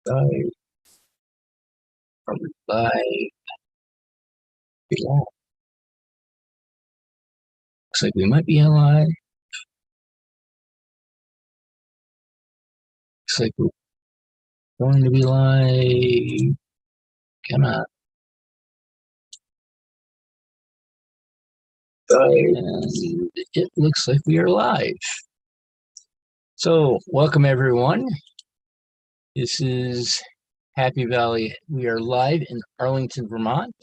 Live, probably live. Yeah, looks like we might be alive. Looks like we're going to be live. Come on. And it looks like we are live. So, welcome everyone. This is Happy Valley. We are live in Arlington, Vermont.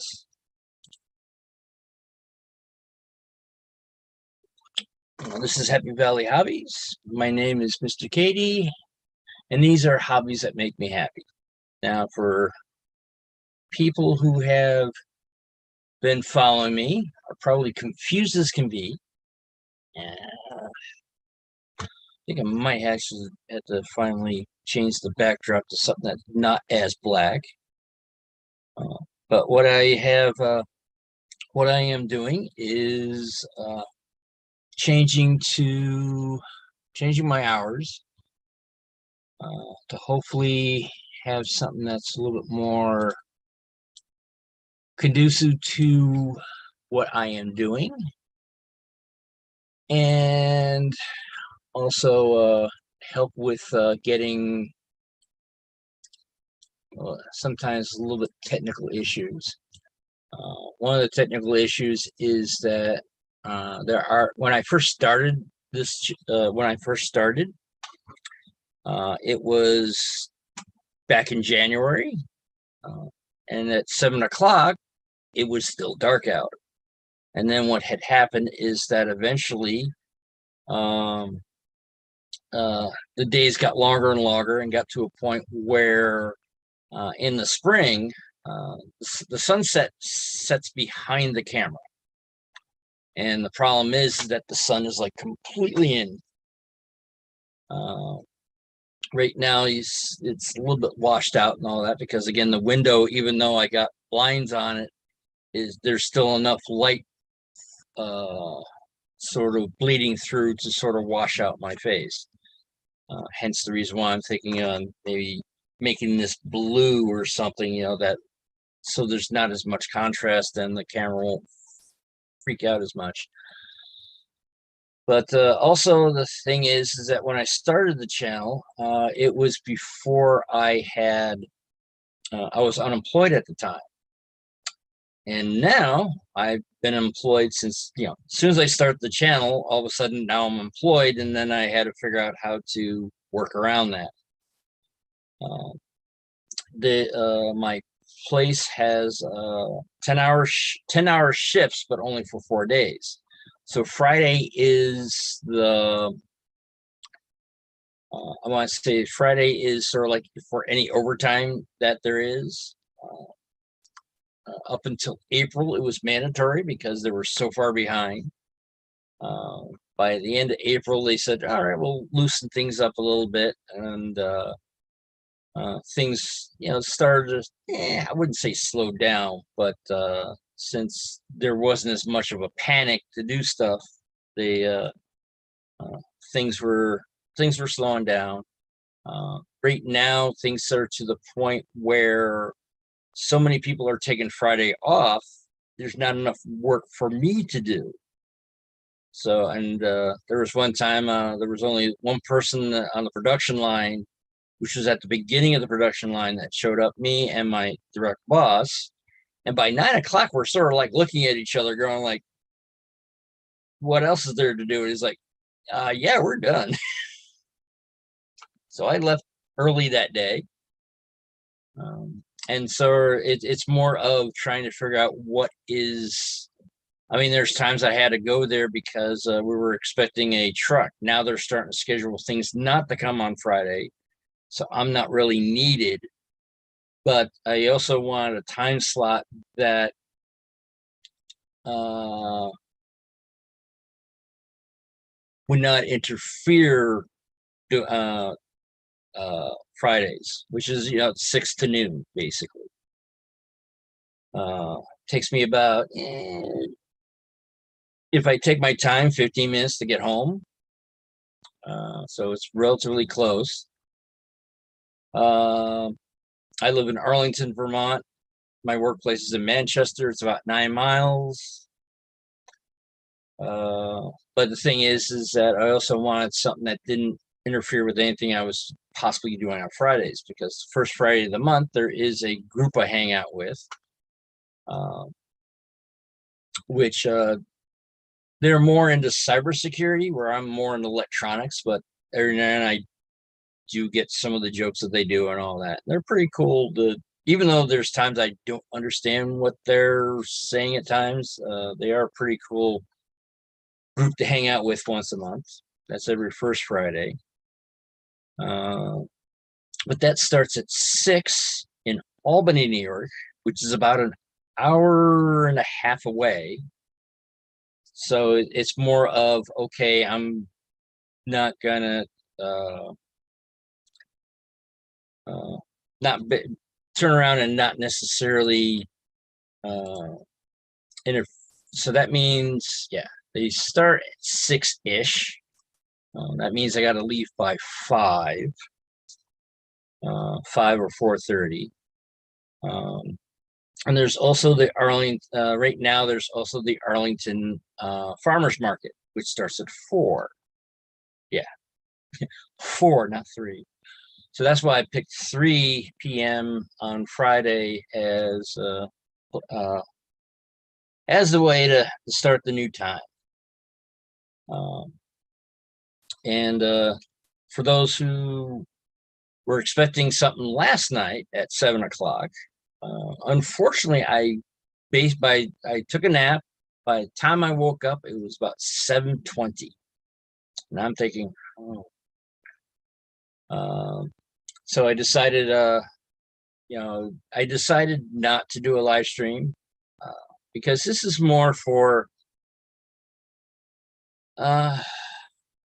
This is Happy Valley Hobbies. My name is Mr. Katie, and these are hobbies that make me happy. Now, for people who have been following me are probably confused as can be. I think I might actually have to finally change the backdrop to something that's not as black. But what I am doing is changing my hours to hopefully have something that's a little bit more conducive to what I am doing, and also help with getting sometimes a little bit technical issues. One of the technical issues is that when I first started, it was back in January, and at 7 o'clock, it was still dark out. And then what had happened is that eventually the days got longer and longer and got to a point where in the spring, the sunset sets behind the camera. And the problem is that the sun is like completely in. Right now, it's a little bit washed out and all that because, again, the window, even though I got blinds on it, there's still enough light sort of bleeding through to sort of wash out my face. Hence the reason why I'm thinking on maybe making this blue or something, that so there's not as much contrast and the camera won't freak out as much. But also the thing is that when I started the channel, it was before I was unemployed at the time. And now I've been employed since, as soon as I start the channel, all of a sudden now I'm employed, and then I had to figure out how to work around that. My place has 10-hour shifts, but only for 4 days. So Friday is I want to say Friday is sort of like for any overtime that there is. Up until April, it was mandatory because they were so far behind. By the end of April, they said, all right, we'll loosen things up a little bit. And things, started to, I wouldn't say slow down, but since there wasn't as much of a panic to do stuff, things were slowing down. Right now, things are to the point where so many people are taking Friday off, there's not enough work for me to do. So, and there was one time there was only one person on the production line, which was at the beginning of the production line, that showed up, me and my direct boss. And by 9 o'clock, we're sort of like looking at each other going like, what else is there to do? And he's like, yeah, we're done. So I left early that day. And so it's more of trying to figure out what is, there's times I had to go there because we were expecting a truck. Now they're starting to schedule things not to come on Friday. So I'm not really needed. But I also wanted a time slot that would not interfere Fridays, which is 6 to noon basically. Takes me about, if I take my time, 15 minutes to get home. So it's relatively close. I live in Arlington, Vermont. My workplace is in Manchester. It's about 9 miles. But the thing is that I also wanted something that didn't interfere with anything I was possibly doing on Fridays, because first Friday of the month there is a group I hang out with, which they're more into cybersecurity, where I'm more in electronics. But every now and then I do get some of the jokes that they do and all that. They're pretty cool. Even though there's times I don't understand what they're saying at times, they are a pretty cool group to hang out with once a month. That's every first Friday. But that starts at 6 in Albany, New York, which is about an hour and a half away. So it's more of, okay, I'm not gonna not turn around and not necessarily so that means, yeah, they start at 6-ish. That means I got to leave by 5 or 4:30. And there's also the Arlington, right now there's also the Arlington Farmers Market, which starts at 4. Yeah, 4, not 3. So that's why I picked 3 p.m. on Friday as the way to start the new time. And for those who were expecting something last night at 7 o'clock, unfortunately, I took a nap. By the time I woke up, it was about 7:20, and I'm thinking, oh. So I decided, I decided not to do a live stream because this is more for.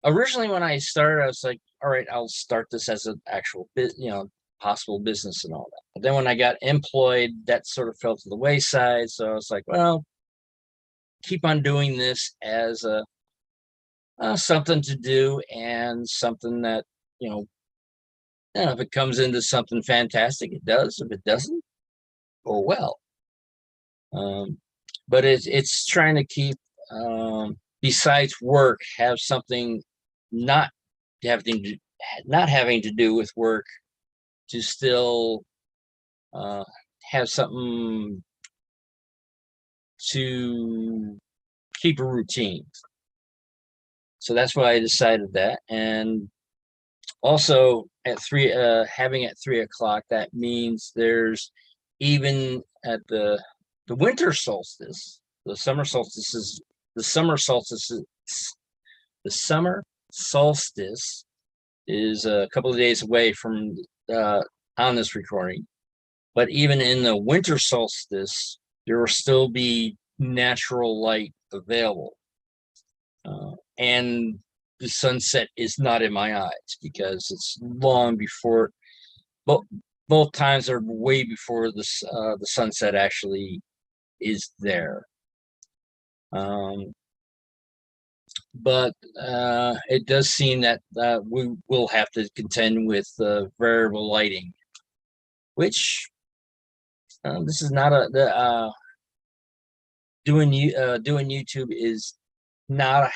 Originally, when I started, I was like, all right, I'll start this as an actual possible business and all that. But then when I got employed, that sort of fell to the wayside. So I was like, well, keep on doing this as something to do, and something that, if it comes into something fantastic, it does. If it doesn't, oh well. But it's trying to keep, besides work, have something not having to do with work, to still have something to keep a routine. So that's why I decided that. And also at having at 3 o'clock, that means there's, even at the winter solstice, the summer solstice is a couple of days away from on this recording. But even in the winter solstice, there will still be natural light available. And the sunset is not in my eyes, because it's long before, both times are way before the sunset actually is there. But it does seem that we will have to contend with variable lighting, which this is not doing YouTube is not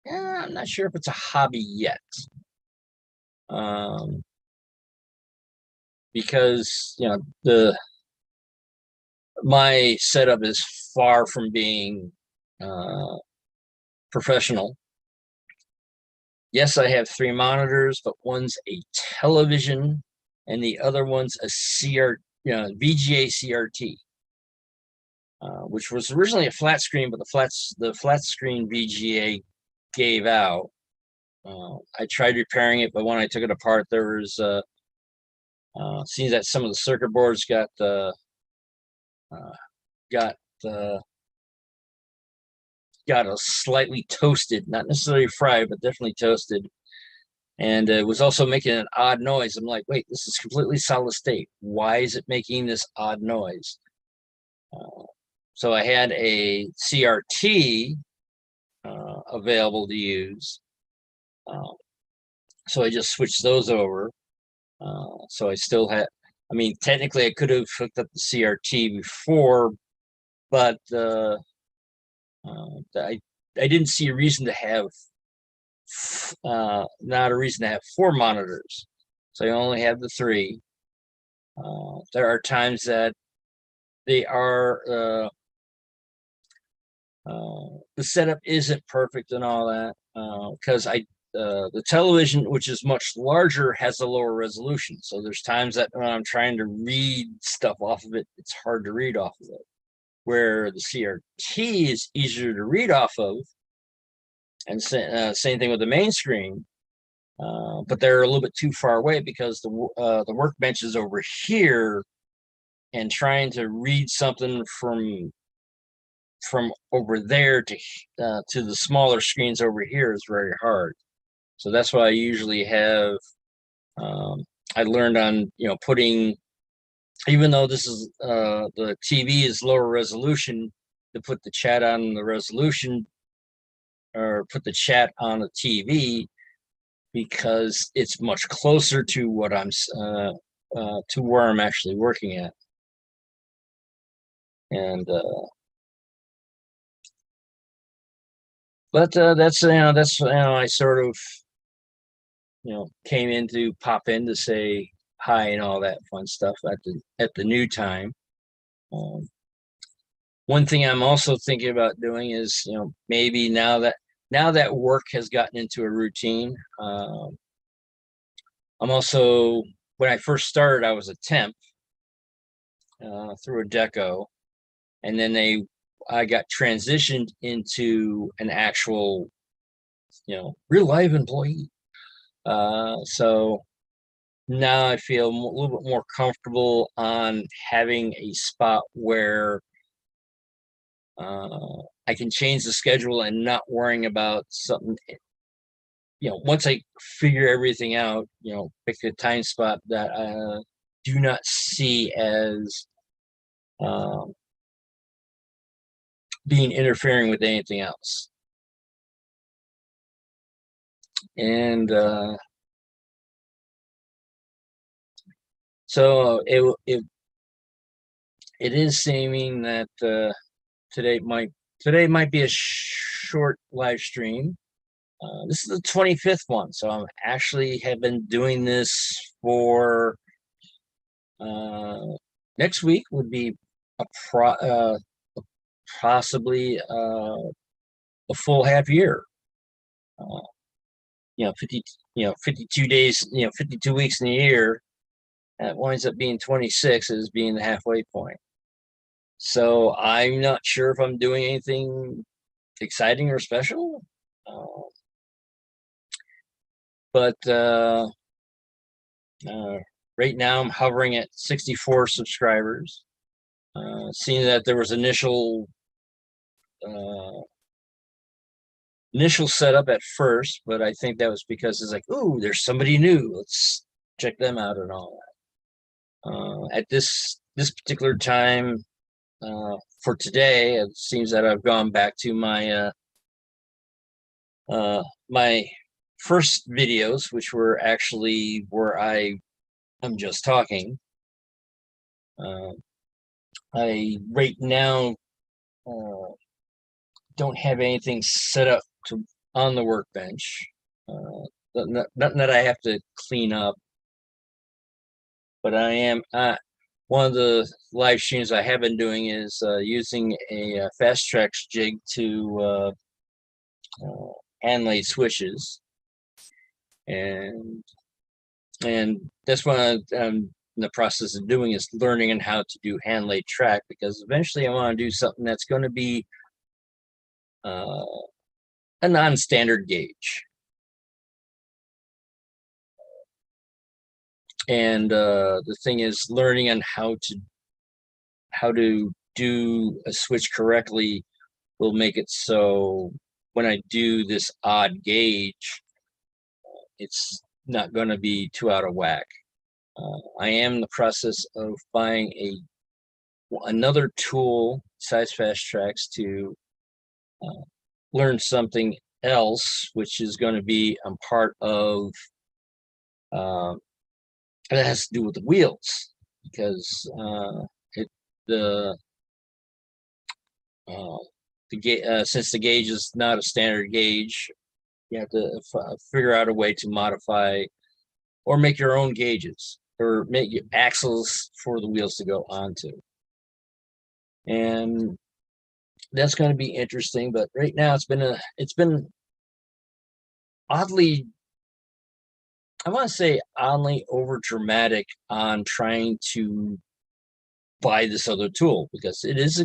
I'm not sure if it's a hobby yet, because my setup is far from being professional. Yes, I have 3 monitors, but one's a television and the other one's a VGA CRT, which was originally a flat screen, but the flat screen VGA gave out. I tried repairing it, but when I took it apart, there was seems that some of the circuit boards got a slightly toasted, not necessarily fried, but definitely toasted. And it was also making an odd noise. I'm like, wait, this is completely solid state. Why is it making this odd noise? So I had a CRT available to use. So I just switched those over. So I still had, I mean, technically I could have hooked up the CRT before, but I didn't see a reason to have not a reason to have 4 monitors. So I only have the 3. There are times that they are the setup isn't perfect and all that because the television, which is much larger, has a lower resolution. So there's times that when I'm trying to read stuff off of it, it's hard to read off of it. Where the CRT is easier to read off of, and same thing with the main screen. But they're a little bit too far away because the workbench is over here, and trying to read something from over there to the smaller screens over here is very hard. So that's why I usually have. I learned on putting, even though this is the TV is lower resolution, to put the chat on the resolution or put the chat on the TV because it's much closer to what I'm to where I'm actually working at. And but that's I sort of came in to pop in to say hi and all that fun stuff at the new time. One thing I'm also thinking about doing is maybe now that work has gotten into a routine. I'm also, when I first started, I was a temp through a deco, and then I got transitioned into an actual real life employee. So now I feel a little bit more comfortable on having a spot where I can change the schedule and not worrying about something. Once I figure everything out, pick a time spot that I do not see as being interfering with anything else. And so it is seeming that today might be a short live stream. This is the 25th one, so I'm actually have been doing this for next week would be possibly a full half year. 50 52 days, 52 weeks in a year. That winds up being 26 as being the halfway point. So I'm not sure if I'm doing anything exciting or special. But right now I'm hovering at 64 subscribers. Seeing that there was initial setup at first, but I think that was because it's like, ooh, there's somebody new. Let's check them out and all that. At this particular time for today, it seems that I've gone back to my my first videos, which were actually where I'm just talking. I right now don't have anything set up on the workbench. Nothing that I have to clean up, but I am one of the live streams I have been doing is using a Fast Tracks jig to hand lay switches, and that's what I'm in the process of doing, is learning on how to do hand laid track, because eventually I want to do something that's going to be a non-standard gauge. And the thing is, learning on how to do a switch correctly will make it so when I do this odd gauge, it's not going to be too out of whack. I am in the process of buying another tool besides Fast Tracks to learn something else, which is going to be a part of that has to do with the wheels. because it the since the gauge is not a standard gauge, you have to figure out a way to modify or make your own gauges or make axles for the wheels to go onto. And that's going to be interesting. But right now it's been oddly, I want to say oddly over dramatic on trying to buy this other tool, because it is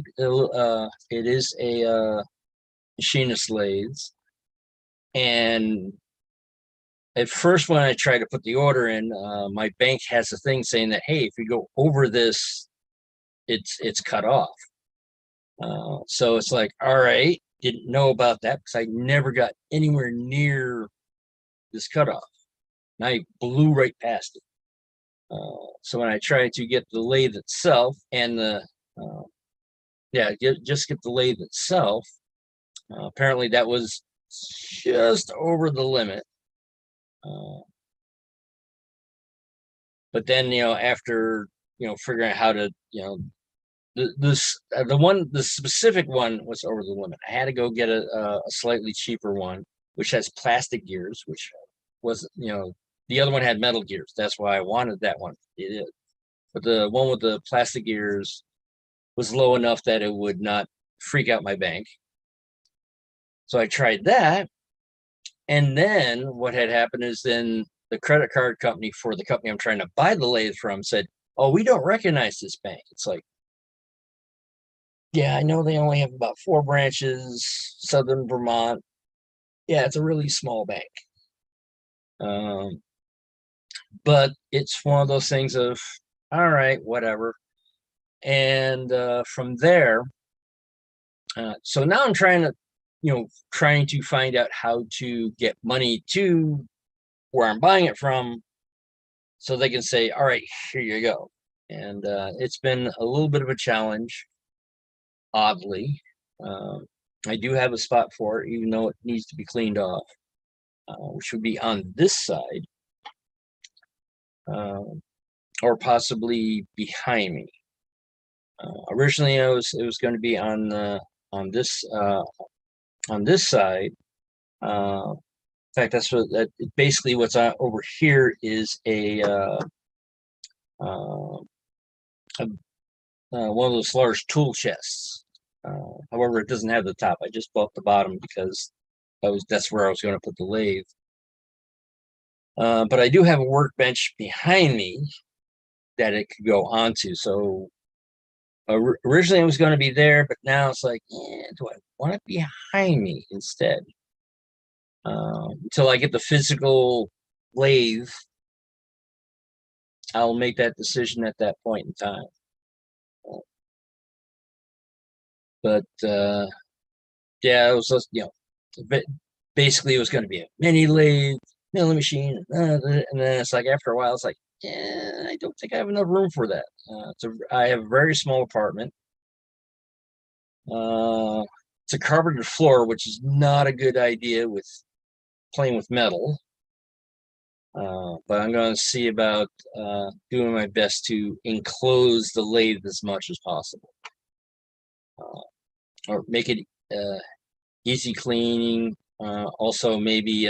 a machinist lathes. And at first, when I tried to put the order in, my bank has a thing saying that, hey, if you go over this, it's cut off. So it's like, all right, didn't know about that because I never got anywhere near this cutoff. And I blew right past it. So when I tried to get the lathe itself and just get the lathe itself, apparently that was just over the limit. But then, after, figuring out how to, the specific one was over the limit. I had to go get a slightly cheaper one, which has plastic gears, which was, the other one had metal gears. That's why I wanted that one. It is. But the one with the plastic gears was low enough that it would not freak out my bank. So I tried that. And then what had happened is then the credit card company for the company I'm trying to buy the lathe from said, oh, we don't recognize this bank. It's like, yeah, I know they only have about 4 branches, Southern Vermont. Yeah, it's a really small bank. But it's one of those things of, all right, whatever. And from there, so now I'm trying to find out how to get money to where I'm buying it from, so they can say, all right, here you go. And it's been a little bit of a challenge, oddly. I do have a spot for it, even though it needs to be cleaned off, which would be on this side, or possibly behind me. Originally, it was going to be on this side. In fact, that's basically what's on over here is one of those large tool chests. However, it doesn't have the top. I just bought the bottom because that's where I was going to put the lathe. But I do have a workbench behind me that it could go onto. So originally it was going to be there, but now it's like, do I want it behind me instead? Until I get the physical lathe, I'll make that decision at that point in time. But yeah, it was just, basically it was going to be a mini lathe, milling machine, and then it's like after a while, it's like, yeah, I don't think I have enough room for that. I have a very small apartment. It's a carpeted floor, which is not a good idea with playing with metal. But I'm going to see about doing my best to enclose the lathe as much as possible, or make it easy cleaning. Also, maybe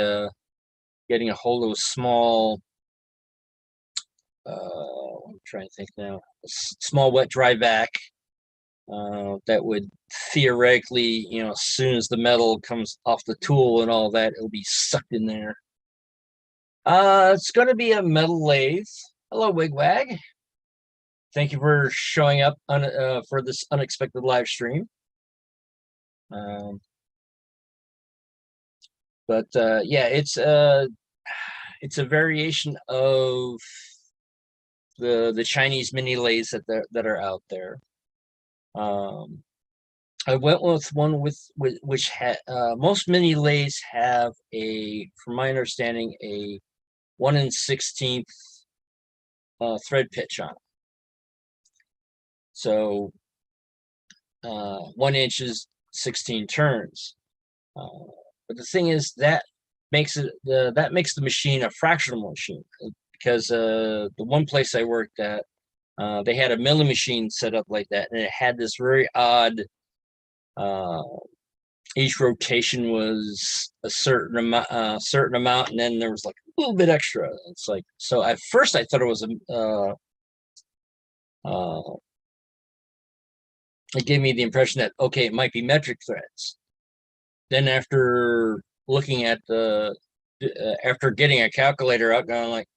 getting a hold of a small, I'm trying to think now, a small wet dry vac that would theoretically, as soon as the metal comes off the tool and all that, it'll be sucked in there. It's going to be a metal lathe. Hello, Wigwag. Thank you for showing up for this unexpected live stream. But yeah, it's a variation of the Chinese mini lathes that are out there. I went with one which had most mini lathes have from my understanding, a 1/16 thread pitch on it. So 1 inch is 16 turns. But the thing is that makes the machine a fractional machine, because the one place I worked at, They had a milling machine set up like that, and it had this very odd. Uh, each rotation was a certain amount, and then there was like a little bit extra. It's like, so at first I thought it was a. It gave me the impression that okay, it might be metric threads. Then after looking at after getting a calculator out, going like,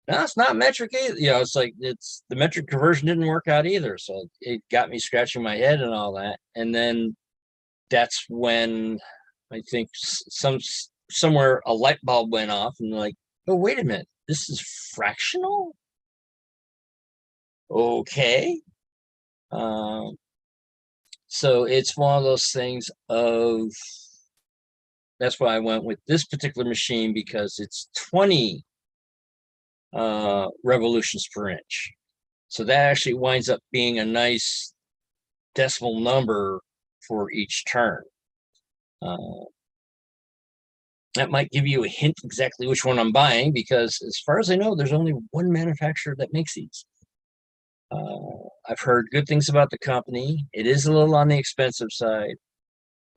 no, it's not metric either. It's like it's the metric conversion didn't work out either. So it got me scratching my head and all that. And then that's when I think somewhere a light bulb went off and like, oh, wait a minute, this is fractional? Okay. Um, so it's one of those things of that's why I went with this particular machine because it's 20 revolutions per inch. So that actually winds up being a nice decimal number for each turn. That might give you a hint exactly which one I'm buying because as far as I know, there's only one manufacturer that makes these. I've heard good things about the company. It is a little on the expensive side.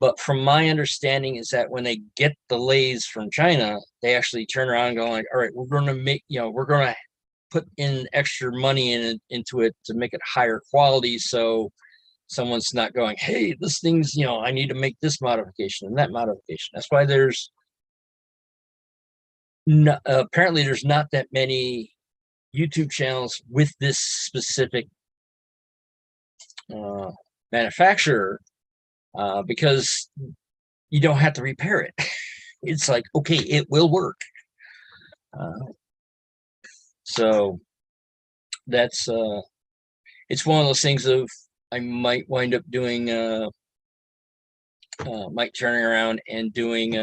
But from my understanding is that when they get the lathes from China, they actually turn around and go like, all right, we're going to make, we're going to put in extra money into it to make it higher quality. So someone's not going, hey, this thing's, I need to make this modification and that modification. That's why there's no, apparently there's not that many YouTube channels with this specific manufacturer because you don't have to repair it. It's like, okay, it will work. So that's it's one of those things of I might wind up doing might turning around and doing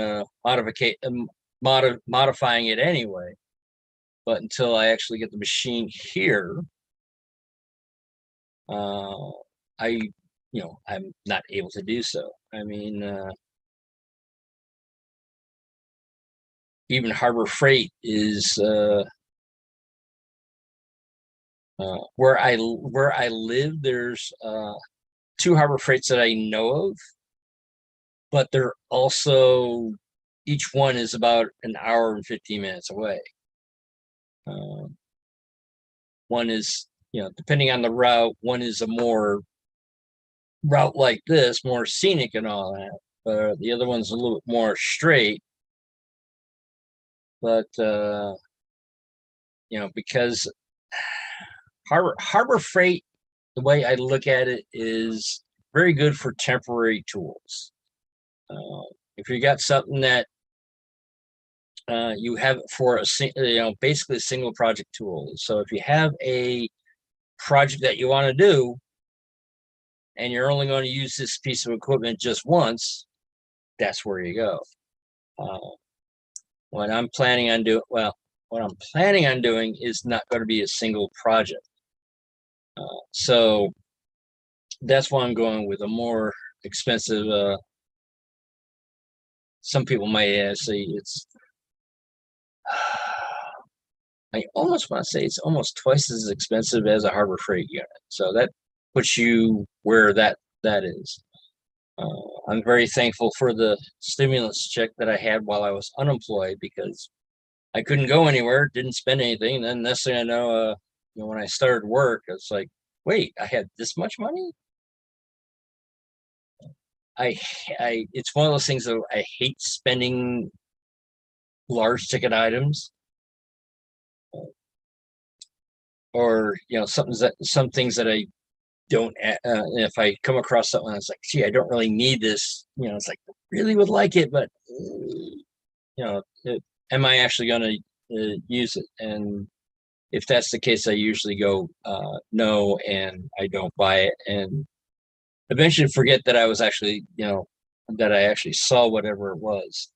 modifying it anyway. But until I actually get the machine here, I'm not able to do so. I mean, even Harbor Freight is where I live. There's two Harbor Freights that I know of, but they're also each one is about an hour and 15 minutes away. One is, depending on the route, one is a more route like this, more scenic and all that. The other one's a little bit more straight. But because Harbor Freight, the way I look at it, is very good for temporary tools. If you got something that you have it for basically a single project tool. So if you have a project that you want to do, and you're only going to use this piece of equipment just once, that's where you go. What I'm planning on doing is not going to be a single project. So that's why I'm going with a more expensive. Some people might say it's. I almost want to say it's almost twice as expensive as a Harbor Freight unit. So that puts you where that is. I'm very thankful for the stimulus check that I had while I was unemployed because I couldn't go anywhere, didn't spend anything. And then next thing I know, when I started work, it's like, wait, I had this much money? It's one of those things that I hate spending large ticket items, or some things that I don't. If I come across something that's like, gee, I don't really need this. It's like I really would like it, but am I actually going to use it? And if that's the case, I usually go no, and I don't buy it, and eventually forget that I was actually, that I actually saw whatever it was.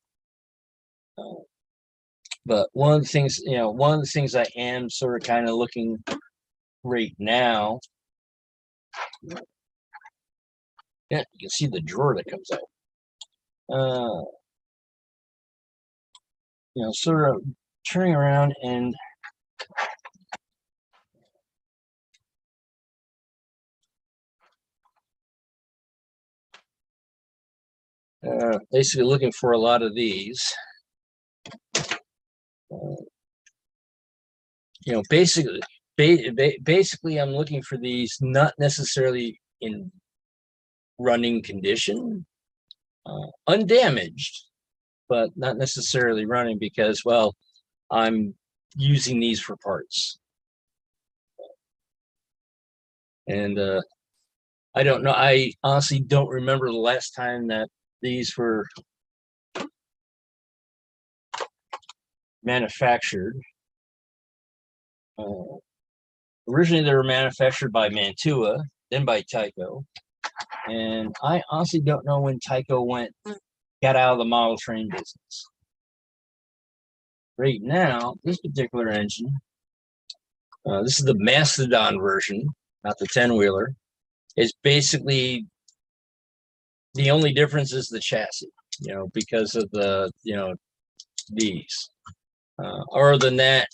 But one of the things I am sort of kind of looking right now, yeah, you can see the drawer that comes out. Sort of turning around and Basically looking for a lot of these. Basically, I'm looking for these not necessarily in running condition, undamaged, but not necessarily running because, well, I'm using these for parts. And I don't know. I honestly don't remember the last time that these were manufactured. Originally, they were manufactured by Mantua, then by Tyco. And I honestly don't know when Tyco got out of the model train business. Right now, this particular engine, this is the Mastodon version, not the 10-wheeler. It's basically the only difference is the chassis, because of these. Other than that,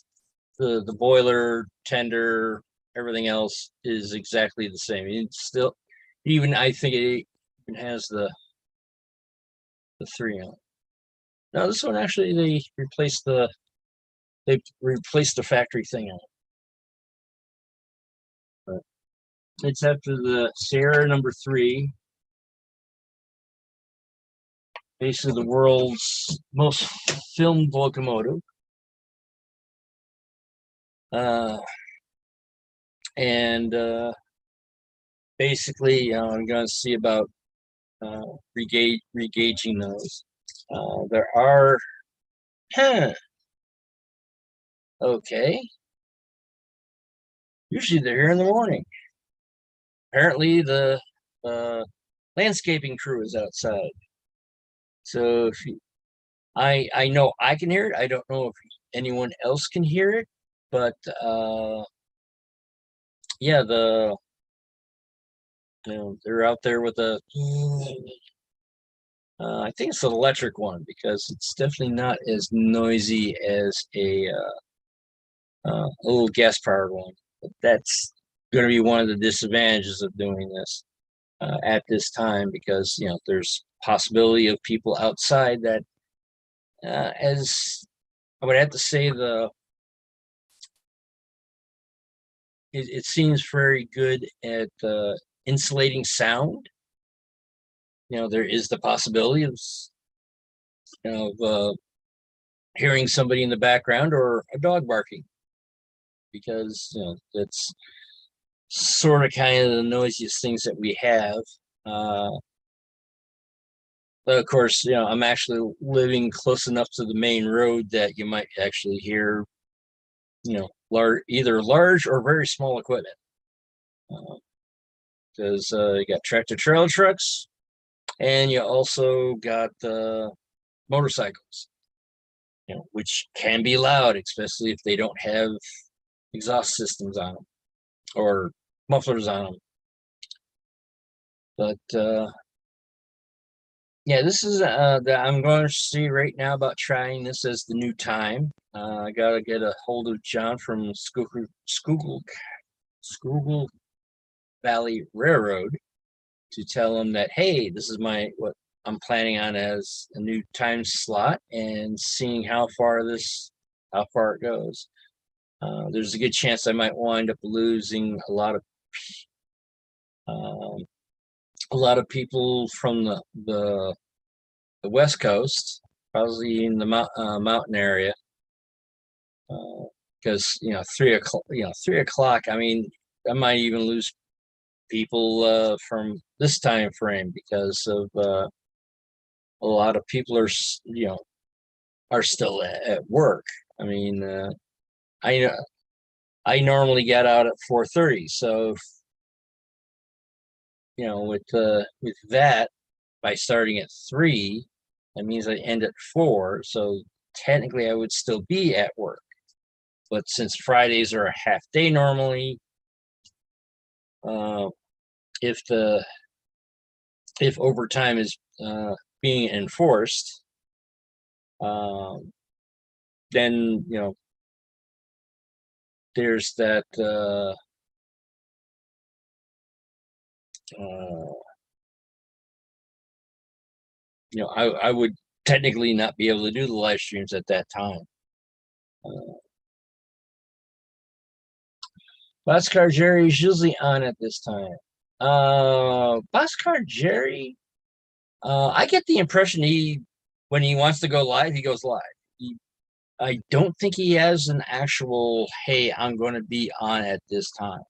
the boiler, tender, everything else is exactly the same. It's still, even I think it even has the 3 on it. Now this one actually they replaced the factory thing on it. But it's after the Sierra number 3, basically the world's most filmed locomotive. Basically, I'm going to see about regaging those. There are, okay. Usually they're here in the morning. Apparently the landscaping crew is outside. So if I know I can hear it. I don't know if anyone else can hear it, but yeah, they're out there with a. I think it's an electric one because it's definitely not as noisy as a little gas-powered one. But that's going to be one of the disadvantages of doing this at this time because there's possibility of people outside that, as I would have to say, it seems very good at insulating sound. There is the possibility of hearing somebody in the background or a dog barking because that's sort of kind of the noisiest things that we have. But of course, I'm actually living close enough to the main road that you might actually hear, either large or very small equipment. Because you got tractor trailer trucks, and you also got motorcycles, which can be loud, especially if they don't have exhaust systems on them or mufflers on them. But yeah, this is that I'm going to see right now about trying this as the new time. I gotta get a hold of John from Schuylkill Valley Railroad to tell him that, hey, this is what I'm planning on as a new time slot, and seeing how far it goes. There's a good chance I might wind up losing a lot of people from the West Coast, probably in the mountain area, because 3 o'clock. I mean, I might even lose people from this time frame because of a lot of people are still at work. I mean, I normally get out at 4:30, so with that, by starting at 3, that means I end at 4. So technically, I would still be at work. But since Fridays are a half day normally, if overtime is being enforced, then there's that I would technically not be able to do the live streams at that time. Boxcar Jerry is usually on at this time. Boxcar Jerry, I get the impression when he wants to go live, he goes live. I don't think he has an actual, hey, I'm going to be on at this time.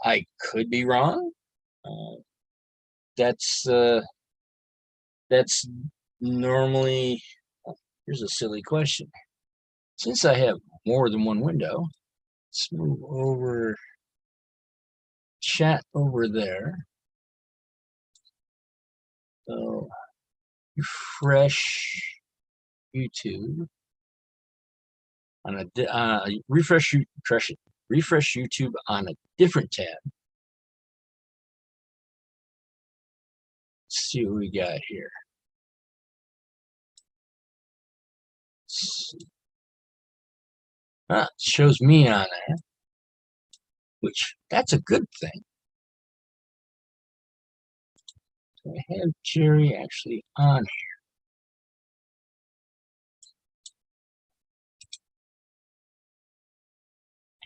I could be wrong. Uh, that's normally. Here's a silly question. Since I have more than one window, let's move over chat over there. So refresh YouTube on a refresh YouTube on a different tab. Let's see what we got here. It shows me on there, which that's a good thing. So I have Jerry actually on here.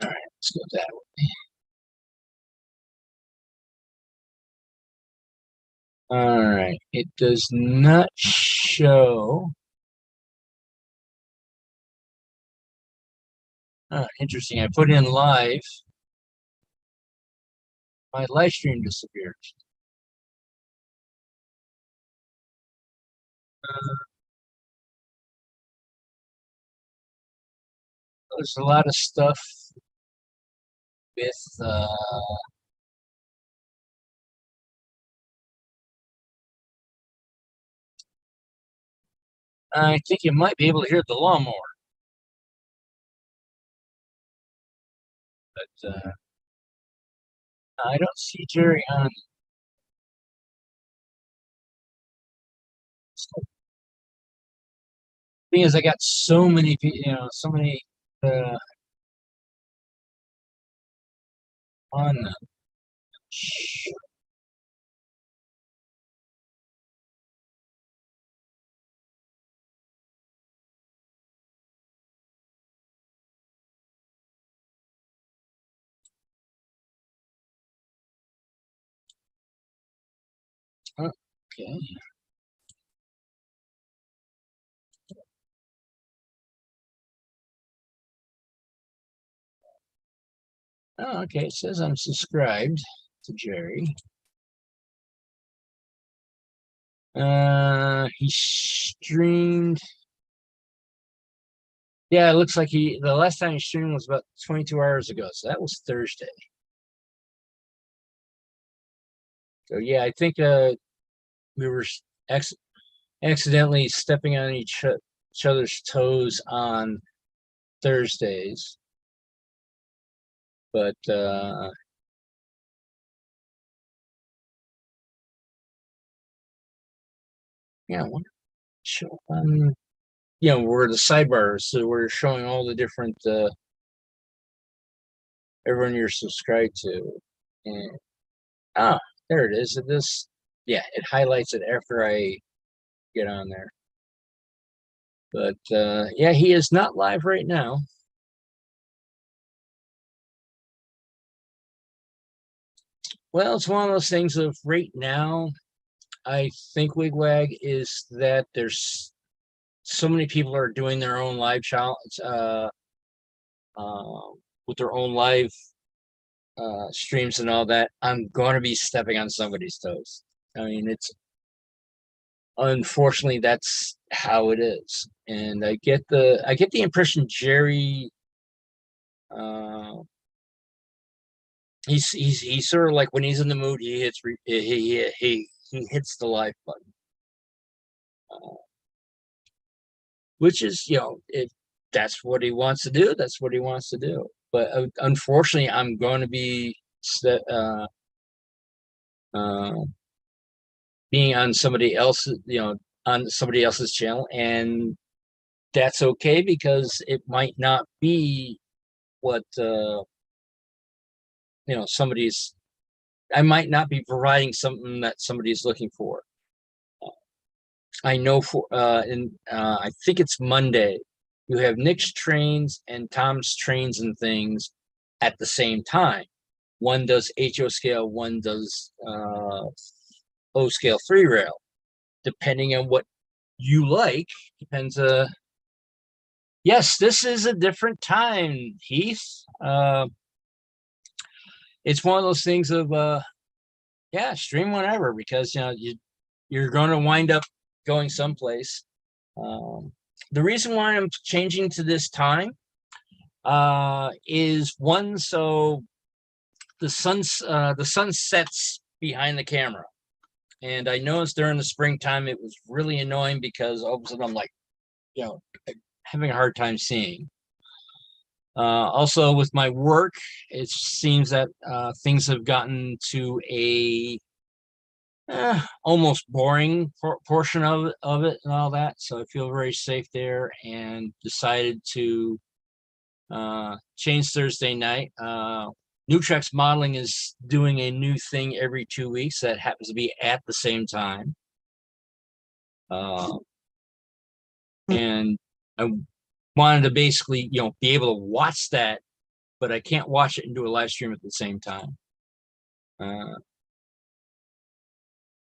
All right, let's go that way. All right, it does not show. Interesting. I put in live. My live stream disappeared. There's a lot of stuff with I think you might be able to hear the lawnmower, but I don't see Jerry on. Thing is, I got so many, so many on them. Okay. Oh, okay. It says I'm subscribed to Jerry. He streamed. Yeah, it looks like the last time he streamed was about 22 hours ago, so that was Thursday. So yeah, I think we were accidentally stepping on each other's toes on Thursdays, but yeah, show where the sidebars, so we're showing all the different everyone you're subscribed to, and there it is. Yeah, it highlights it after I get on there. But yeah, he is not live right now. Well, it's one of those things of right now, I think Wigwag is that there's so many people are doing their own live channels with their own live streams and all that. I'm going to be stepping on somebody's toes. I mean, unfortunately that's how it is, and I get the impression Jerry he's sort of like when he's in the mood he hits the live button, which is if that's what he wants to do, that's what he wants to do. But unfortunately I'm going to be being on somebody else's on somebody else's channel, and that's okay because it might not be what somebody's. I might not be providing something that somebody's looking for. I know I think it's Monday. You have Nick's trains and Tom's trains and things at the same time. One does HO scale, one does O scale 3 rail. Depending on what you like, depends. Yes, this is a different time, Heath. It's one of those things of yeah, stream whenever, because you're going to wind up going someplace. The reason why I'm changing to this time is one, so the sun sets behind the camera, and I noticed during the springtime it was really annoying because all of a sudden I'm like, having a hard time seeing. Also, with my work, it seems that things have gotten to a almost boring portion of it and all that. So I feel very safe there, and decided to change Thursday night. New Tracks Modeling is doing a new thing every 2 weeks that happens to be at the same time. And I wanted to basically, be able to watch that, but I can't watch it and do a live stream at the same time.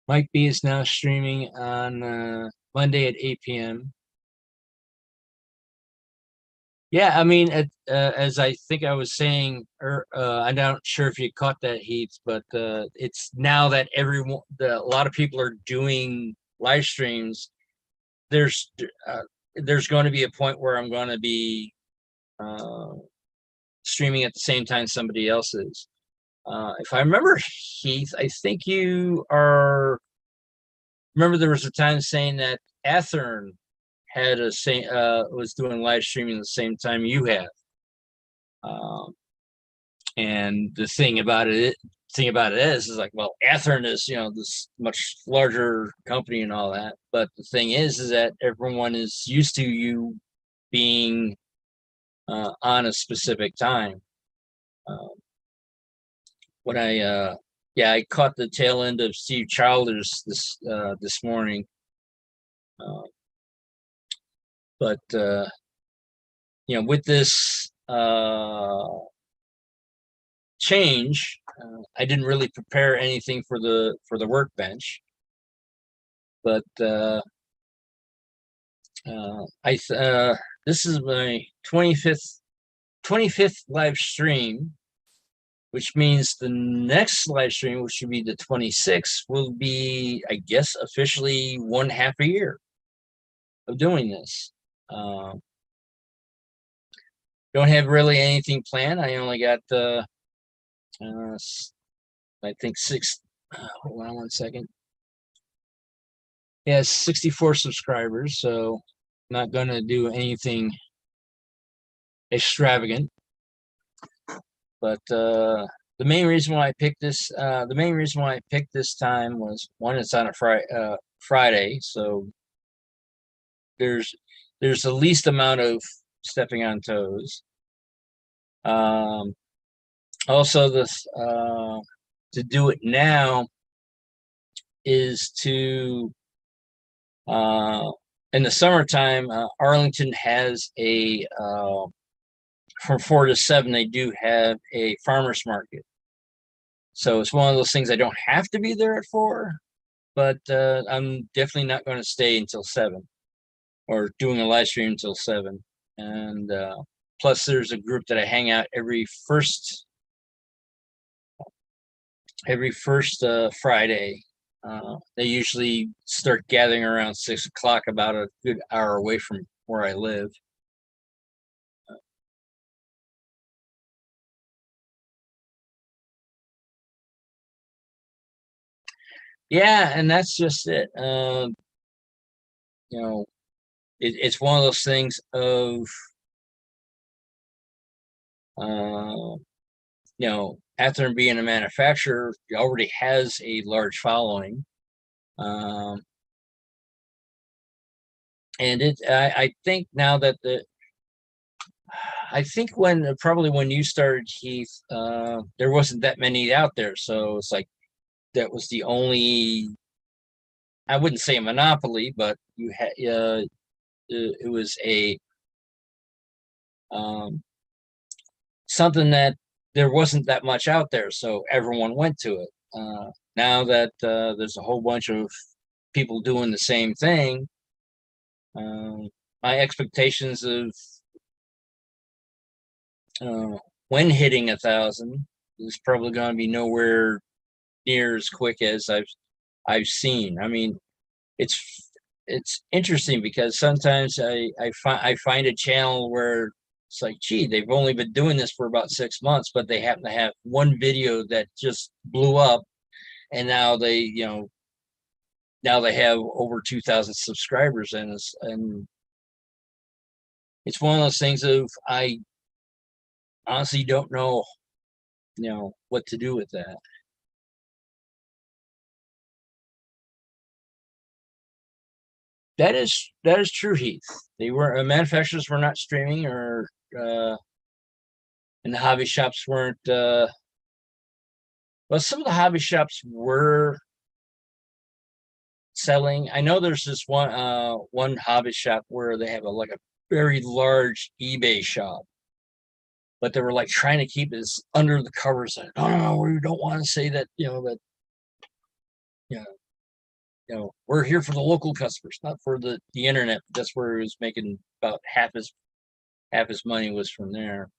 Mike B is now streaming on Monday at 8 p.m. Yeah, I mean, as I think I was saying, I'm not sure if you caught that, Heath, but it's now that a lot of people are doing live streams. There's going to be a point where I'm going to be streaming at the same time somebody else is. If I remember, Heath, I think you are. Remember, there was a time saying that Athern had was doing live streaming the same time you have. And the thing about it is like, well, Athern is this much larger company and all that, but the thing is that everyone is used to you being on a specific time. When I caught the tail end of Steve Childers this morning, but with this change, I didn't really prepare anything for the workbench, but this is my 25th live stream, which means the next live stream, which should be the 26th, will be, I guess, officially 1/2 a year of doing this. Don't have really anything planned. I only got I think hold on one second. Yeah, 64 subscribers, so not gonna do anything extravagant. But the main reason why I picked this time was, one, it's on a Friday, so there's the least amount of stepping on toes. Also, to do it now is to in the summertime, Arlington has from 4 to 7 they do have a farmers market. So it's one of those things I don't have to be there at 4, but I'm definitely not going to stay until 7, or doing a live stream until 7. And plus, there's a group that I hang out every first Friday. They usually start gathering around 6 o'clock, about a good hour away from where I live. Yeah, and that's just it. It's one of those things of after being a manufacturer, he already has a large following. And I think now that I think probably when you started, Heath, there wasn't that many out there. So it's like, that was the only I wouldn't say a monopoly, but you had it was a um, something that there wasn't that much out there, so everyone went to it. Now that there's a whole bunch of people doing the same thing, um, my expectations of when hitting 1,000 is probably going to be nowhere near as quick as I've seen. I mean, it's it's interesting because sometimes I find a channel where it's like, gee, they've only been doing this for about 6 months, but they happen to have one video that just blew up, and now they have over 2,000 subscribers, and it's one of those things of I honestly don't know, what to do with that. That is true, Heath. They were manufacturers were not streaming, or and the hobby shops weren't. Well, some of the hobby shops were selling. I know there's this one hobby shop where they have like a very large eBay shop, but they were like trying to keep this under the covers. Like, no, we don't want to say that, you know, we're here for the local customers, not for the internet. That's where he was making about half his money was from there.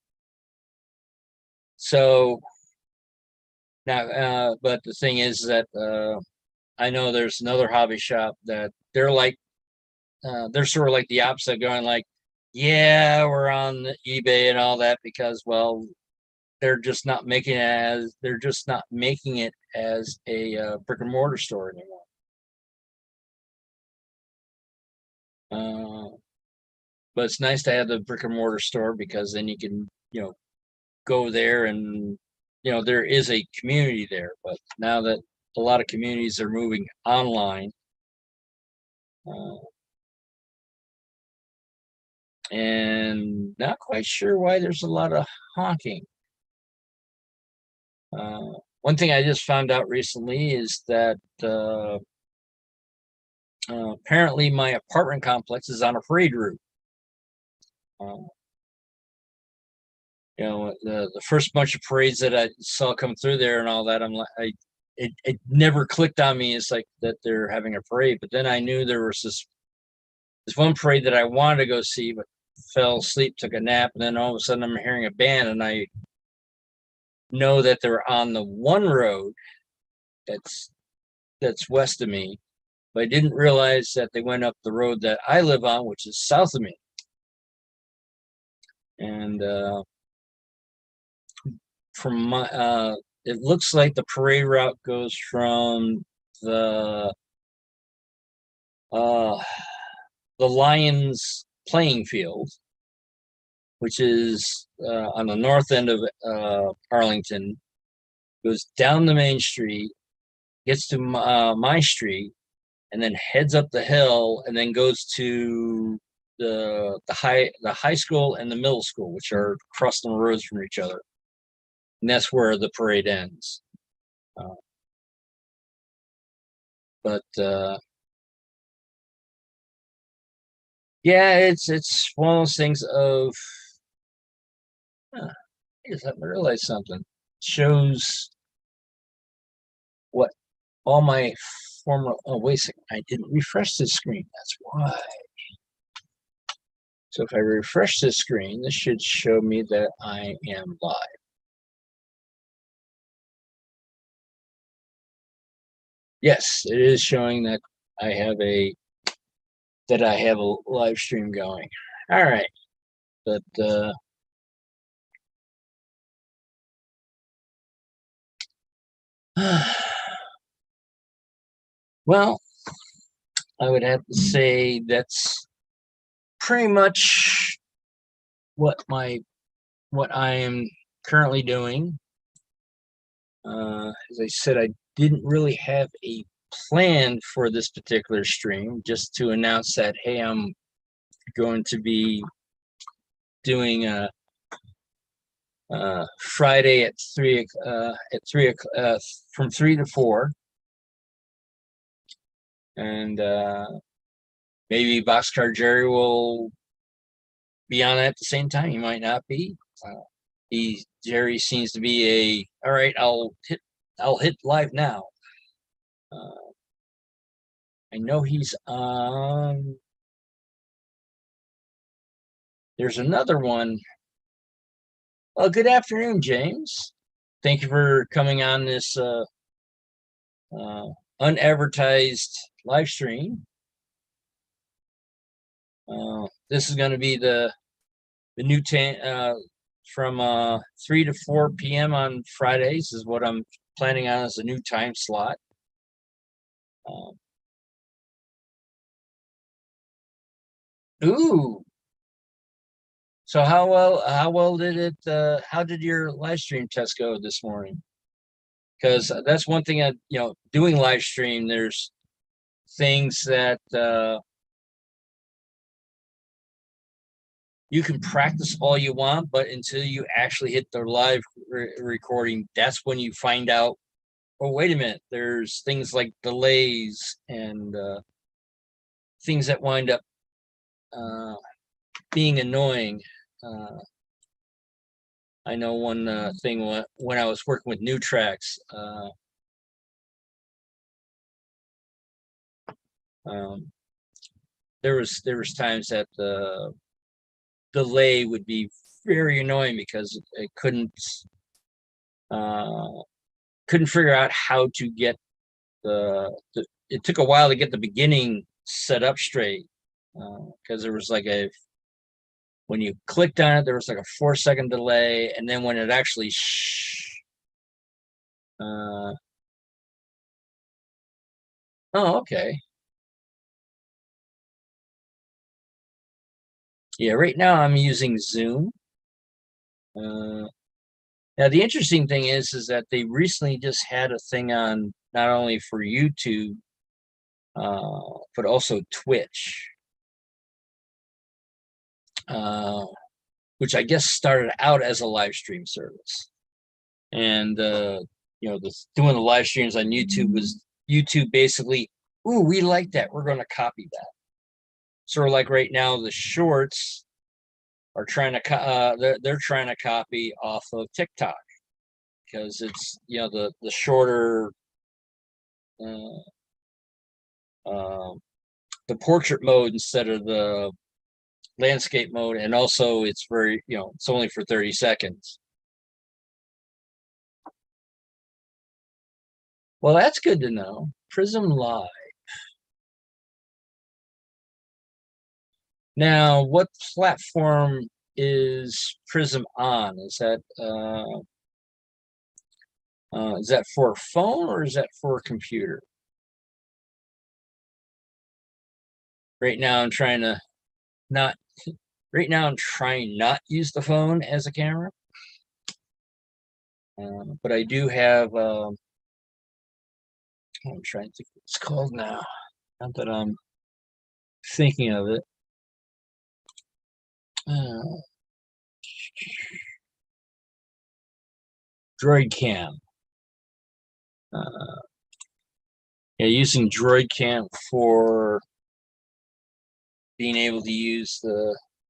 So now, but the thing is that I know there's another hobby shop that they're sort of like the opposite, going like, yeah, we're on eBay and all that because, well, they're just not making it as a brick and mortar store anymore. But it's nice to have the brick and mortar store because then you can, go there, and there is a community there. But now that a lot of communities are moving online, uh, and not quite sure why there's a lot of honking. One thing I just found out recently is that apparently my apartment complex is on a parade route. Uh, the first bunch of parades that I saw come through there and all that, I'm like, it never clicked on me. It's like that they're having a parade, but then I knew there was this one parade that I wanted to go see, but fell asleep, took a nap, and then all of a sudden I'm hearing a band, and I know that they're on the one road that's west of me, but I didn't realize that they went up the road that I live on, which is south of me. And from my it looks like the parade route goes from the uh the Lions playing field, which is on the north end of Arlington, goes down the main street, gets to my street, and then heads up the hill, and then goes to the high school and the middle school, which are across the roads from each other, and that's where the parade ends. Uh, but yeah, it's one of those things of I just haven't realized something. Shows what all my former. Oh, wait a second, I didn't refresh this screen. That's why. So if I refresh this screen, this should show me that I am live. Yes, it is showing that I have a live stream going. All right, but well, I would have to say that's pretty much what I am currently doing. As I said, I didn't really have a plan for this particular stream, just to announce that, hey, I'm going to be doing a Friday at 3 from 3 to 4, and maybe Boxcar Jerry will be on at the same time. He might not be. Jerry seems to be all right. I'll hit live now. I know he's on. There's another one. Well, good afternoon, James. Thank you for coming on this unadvertised live stream. This is going to be the new from 3 to 4 p.m. on Fridays is what I'm planning on as a new time slot. Ooh. So how well did it how did your live stream test go this morning? Because that's one thing doing live stream, there's things that you can practice all you want, but until you actually hit the live recording, that's when you find out, oh, wait a minute, there's things like delays and things that wind up being annoying. I know one thing when I was working with new tracks, there was times that the delay would be very annoying because it couldn't figure out how to get it took a while to get the beginning set up straight, because there was like when you clicked on it, there was like a 4-second delay, and then when it actually oh, okay. Yeah, right now I'm using Zoom. Now the interesting thing is that they recently just had a thing on not only for YouTube, but also Twitch, which I guess started out as a live stream service. And doing the live streams on YouTube was YouTube basically, ooh, we like that, we're going to copy that. Sort of like right now, the shorts are trying to they're trying to copy off of TikTok, because it's the shorter the portrait mode instead of the landscape mode, and also it's very it's only for 30 seconds. Well, that's good to know. Prism Live. Now, what platform is Prism on? Is that for a phone or is that for a computer? Right now, I'm trying not use the phone as a camera, but I do have. I'm trying to think what it's called now. Not that I'm thinking of it. Droid Cam. Yeah, using Droid Cam for being able to use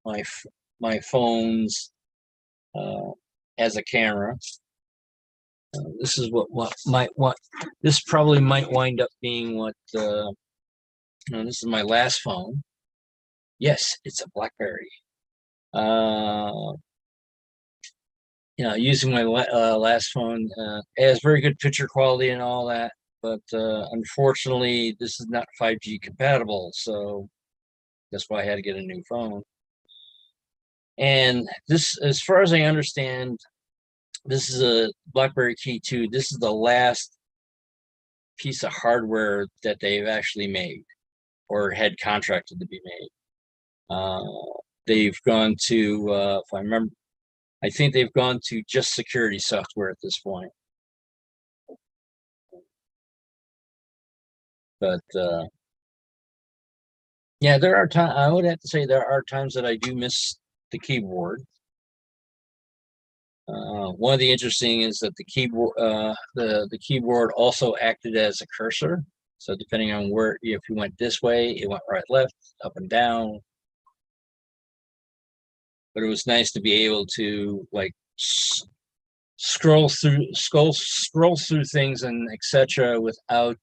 my phones as a camera. This is this probably might wind up being what this is my last phone. Yes, it's a BlackBerry. Using my last phone, it has very good picture quality and all that, but unfortunately, this is not 5G compatible, so that's why I had to get a new phone. And this, as far as I understand, this is a BlackBerry Key 2. This is the last piece of hardware that they've actually made or had contracted to be made. They've gone to, if I remember, I think they've gone to just security software at this point. But yeah, there are times, I would have to say there are times that I do miss the keyboard. One of the interesting is that the keyboard also acted as a cursor. So depending on where, if you went this way, it went right, left, up and down. But it was nice to be able to like scroll through things and etc. without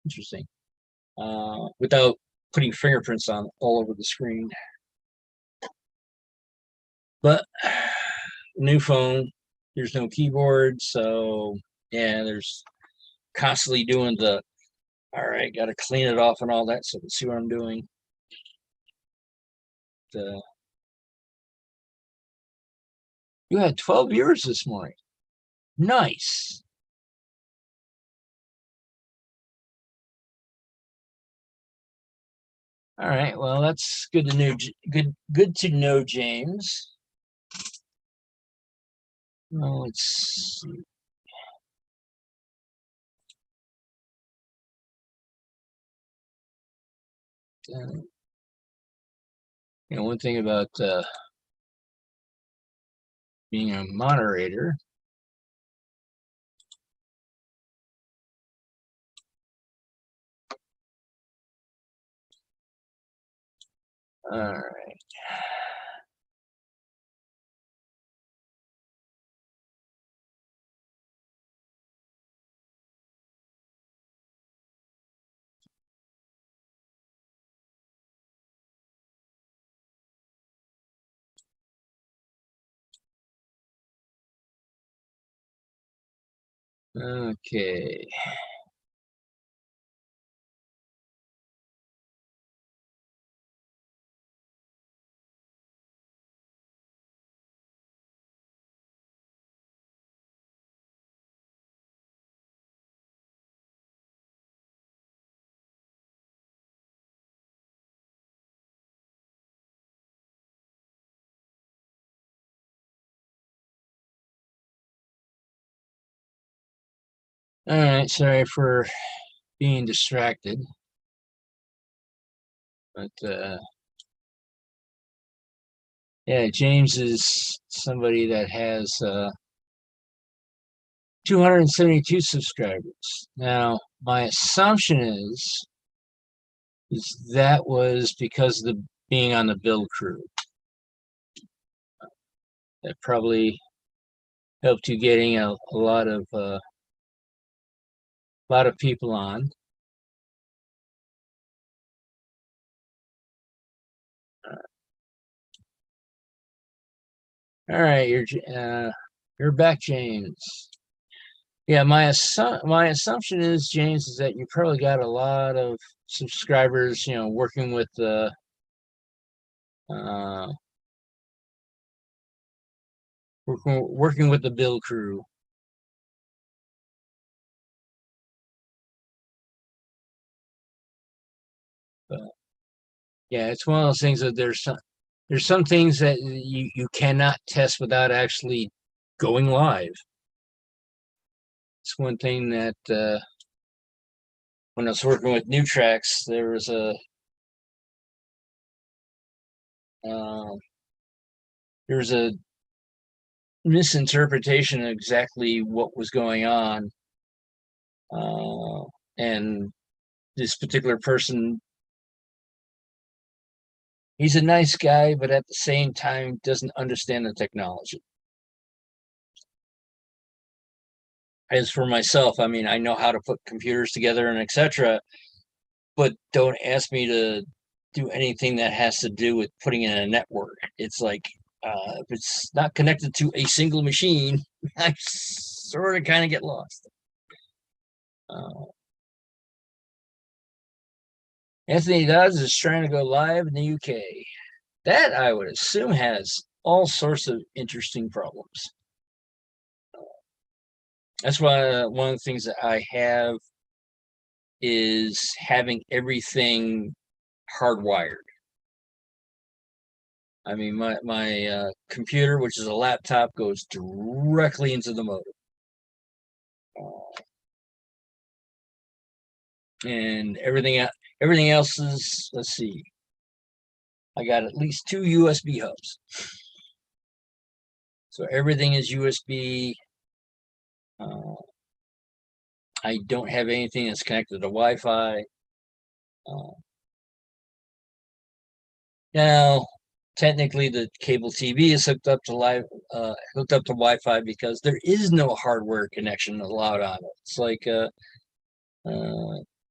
interesting. Without putting fingerprints on all over the screen. But new phone, there's no keyboard, so yeah, there's constantly doing the all right, got to clean it off and all that, so let's see what I'm doing. You had 12 viewers this morning. Nice. All right, well, that's good to know. Good to know, James. Well, let's see. One thing about being a moderator. All right. Okay. All right, sorry for being distracted, but yeah, James is somebody that has 272 subscribers. Now, my assumption is that was because of the being on the build crew. That probably helped you getting a lot of people on. All right, you're back, James. Yeah, my assumption is, James, is that you probably got a lot of subscribers, working with the uh, working with the build crew. But yeah, it's one of those things that there's some things that you cannot test without actually going live. It's one thing that when I was working with new tracks, there was a uh, misinterpretation of exactly what was going on, and this particular person, he's a nice guy, but at the same time doesn't understand the technology. As for myself, I mean, I know how to put computers together and etc., but don't ask me to do anything that has to do with putting in a network. It's like if it's not connected to a single machine, I sort of kind of get lost. Anthony Dodds is trying to go live in the UK. That I would assume has all sorts of interesting problems. That's why one of the things that I have is having everything hardwired. I mean, my computer, which is a laptop, goes directly into the modem. And everything else is, let's see, I got at least 2 USB hubs. So everything is USB. I don't have anything that's connected to Wi-Fi. Now, technically, the cable TV is hooked up to Wi-Fi because there is no hardware connection allowed on it. It's like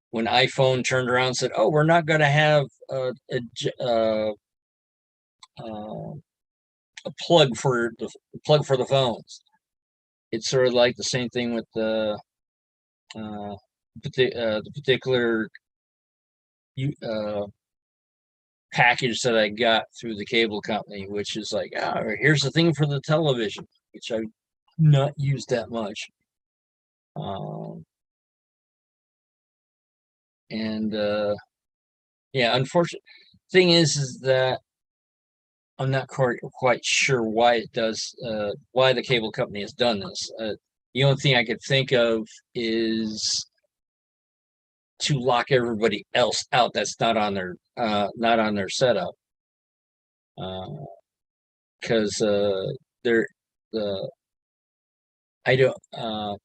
when iPhone turned around and said, "Oh, we're not going to have a plug for the phones." It's sort of like the same thing with the particular package that I got through the cable company, which is like, here's the thing for the television, which I've not used that much. And yeah, unfortunate thing is that I'm not quite sure why it does, why the cable company has done this. The only thing I could think of is to lock everybody else out that's not on their setup, because there I don't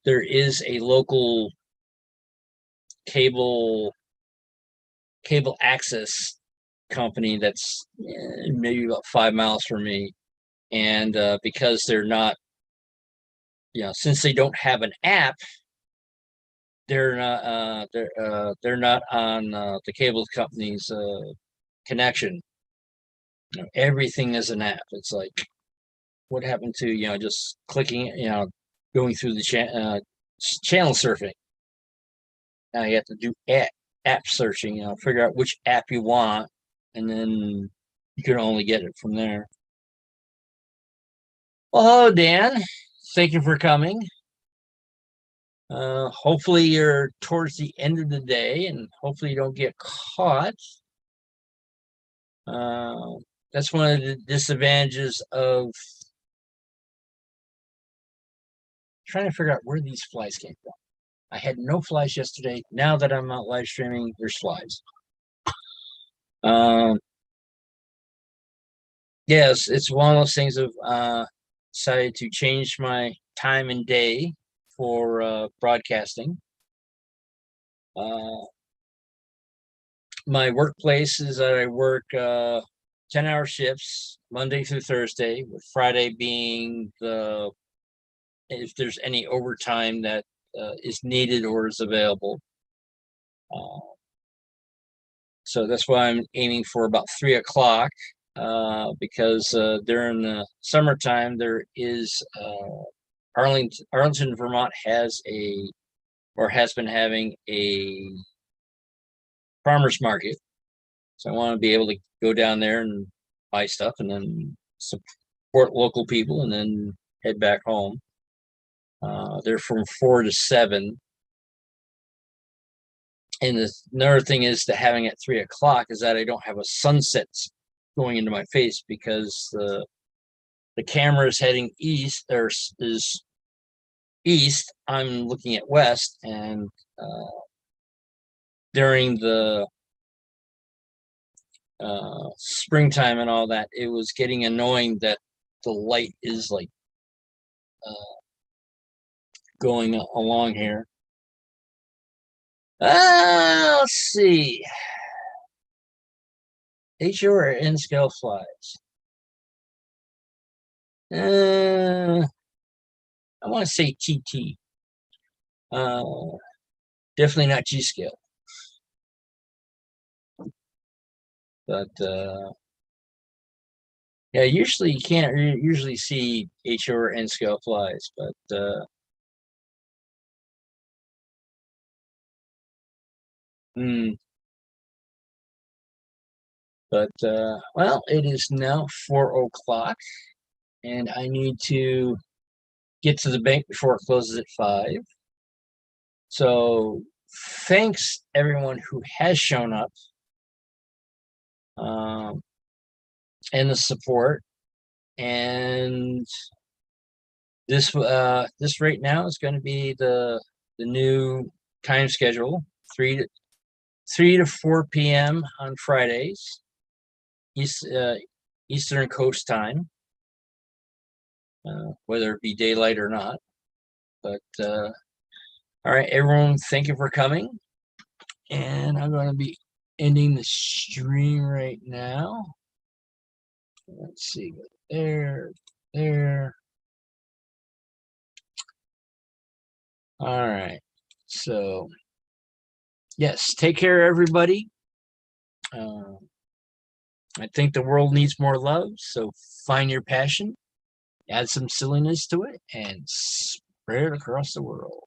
there is a local cable access company that's maybe about 5 miles from me, and because they're not, since they don't have an app, they're not on the cable company's connection. Everything is an app. It's like, what happened to just clicking, going through the channel surfing? Now you have to do app searching, figure out which app you want, and then you can only get it from there. Well, hello, Dan. Thank you for coming. Hopefully you're towards the end of the day, and hopefully you don't get caught. That's one of the disadvantages of trying to figure out where these flies came from. I had no flies yesterday. Now that I'm out live streaming, there's flies. Yes, it's one of those things of decided to change my time and day for broadcasting. My workplace is that I work 10-hour shifts Monday through Thursday, with Friday being if there's any overtime that is needed or is available. So that's why I'm aiming for about 3 o'clock, because during the summertime there is Arlington, Vermont has been having a farmers market. So I want to be able to go down there and buy stuff and then support local people and then head back home. They're from 4 to 7. And another thing is that having at 3 o'clock is that I don't have a sunset going into my face, because the camera is heading east, or is east. I'm looking at west, and during the springtime and all that, it was getting annoying that the light is like going along here. Let's see. HO or N-scale flies? I want to say TT. Definitely not G-scale. But yeah, usually you can't usually see HO or N-scale flies, but well, it is now 4 o'clock, and I need to get to the bank before it closes at 5. So thanks everyone who has shown up, and the support. And this right now is going to be the new time schedule: 3 to 4 p.m. on Fridays, Eastern Coast time, whether it be daylight or not. But All right, everyone, thank you for coming. And I'm going to be ending the stream right now. Let's see, there. All right, so yes, take care, everybody. I think the world needs more love, so find your passion, add some silliness to it, and spread it across the world.